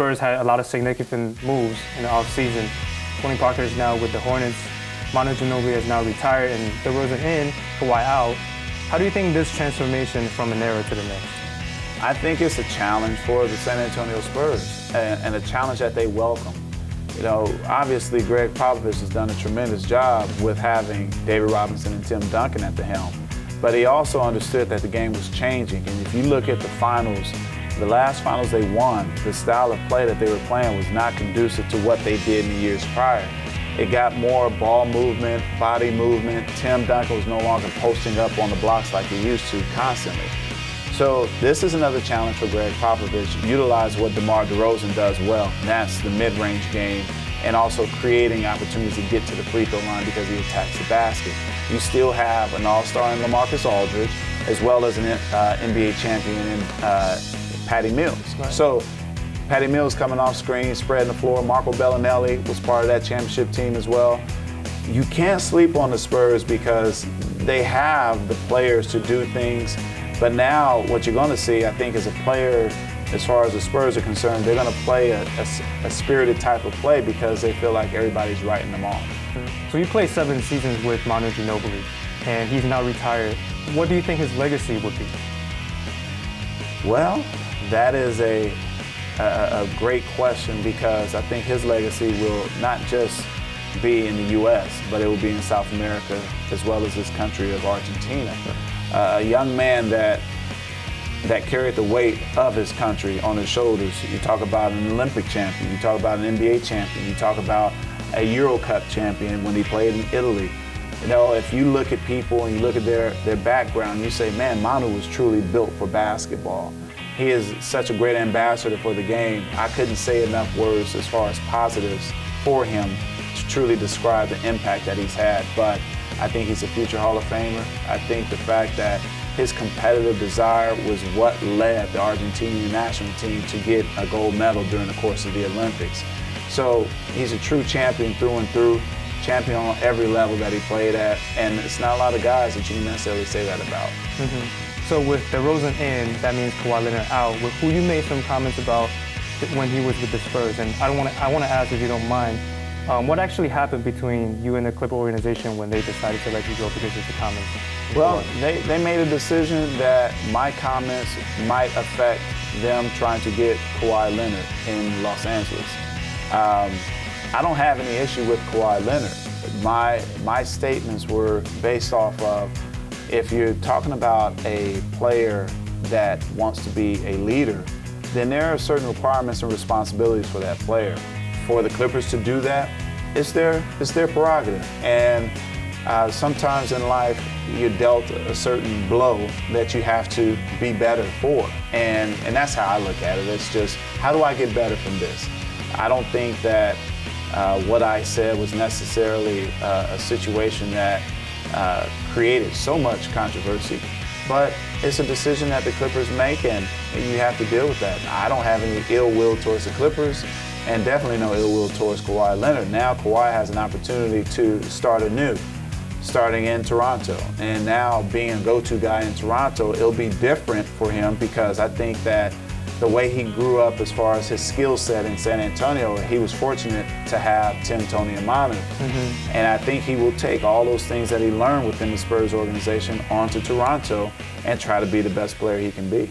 Spurs had a lot of significant moves in the offseason. Tony Parker is now with the Hornets. Manu Ginobili has now retired, and DeRozan in, Kawhi out. How do you think this transformation from an era to the next? I think it's a challenge for the San Antonio Spurs, and a challenge that they welcome. You know, obviously Greg Popovich has done a tremendous job with having David Robinson and Tim Duncan at the helm. But he also understood that the game was changing. And if you look at the finals, the last finals they won, the style of play that they were playing was not conducive to what they did in the years prior. It got more ball movement, body movement. Tim Duncan was no longer posting up on the blocks like he used to constantly. So this is another challenge for Greg Popovich. Utilize what DeMar DeRozan does well, and that's the mid-range game, and also creating opportunities to get to the free throw line because he attacks the basket. You still have an all-star in LaMarcus Aldridge, as well as an NBA champion in Patty Mills. Right. So Patty Mills coming off screen, spreading the floor. Marco Bellinelli was part of that championship team as well. You can't sleep on the Spurs because they have the players to do things. But now what you're going to see, I think, is a player, as far as the Spurs are concerned, they're going to play a spirited type of play because they feel like everybody's writing them off. So you played 7 seasons with Manu Ginobili, and he's now retired. What do you think his legacy would be? Well, that is a great question because I think his legacy will not just be in the U.S., but it will be in South America as well as his country of Argentina. A young man that carried the weight of his country on his shoulders. You talk about an Olympic champion, you talk about an NBA champion, you talk about a Euro Cup champion when he played in Italy. You know, if you look at people and you look at their background, you say, man, Manu was truly built for basketball. He is such a great ambassador for the game. I couldn't say enough words as far as positives for him to truly describe the impact that he's had. But I think he's a future Hall of Famer. I think the fact that his competitive desire was what led the Argentinian national team to get a gold medal during the course of the Olympics. So he's a true champion through and through, champion on every level that he played at, and it's not a lot of guys that you can necessarily say that about. So with DeRozan in, that means Kawhi Leonard out, with who you made some comments about when he was with the Spurs, and I want to ask, if you don't mind, what actually happened between you and the Clipper organization when they decided to let you go because of the comments? Well, they made a decision that my comments might affect them trying to get Kawhi Leonard in Los Angeles. I don't have any issue with Kawhi Leonard. My statements were based off of, if you're talking about a player that wants to be a leader, then there are certain requirements and responsibilities for that player. For the Clippers to do that, it's their prerogative. And sometimes in life, you're dealt a certain blow that you have to be better for. And that's how I look at it. It's just, how do I get better from this? I don't think that what I said was necessarily a situation that created so much controversy. But it's a decision that the Clippers make, and you have to deal with that. I don't have any ill will towards the Clippers, and definitely no ill will towards Kawhi Leonard. Now Kawhi has an opportunity to start anew, starting in Toronto. And now being a go-to guy in Toronto, it'll be different for him because I think that the way he grew up as far as his skill set in San Antonio, he was fortunate to have Tim, Tony, and Manu. And I think he will take all those things that he learned within the Spurs organization onto Toronto and try to be the best player he can be.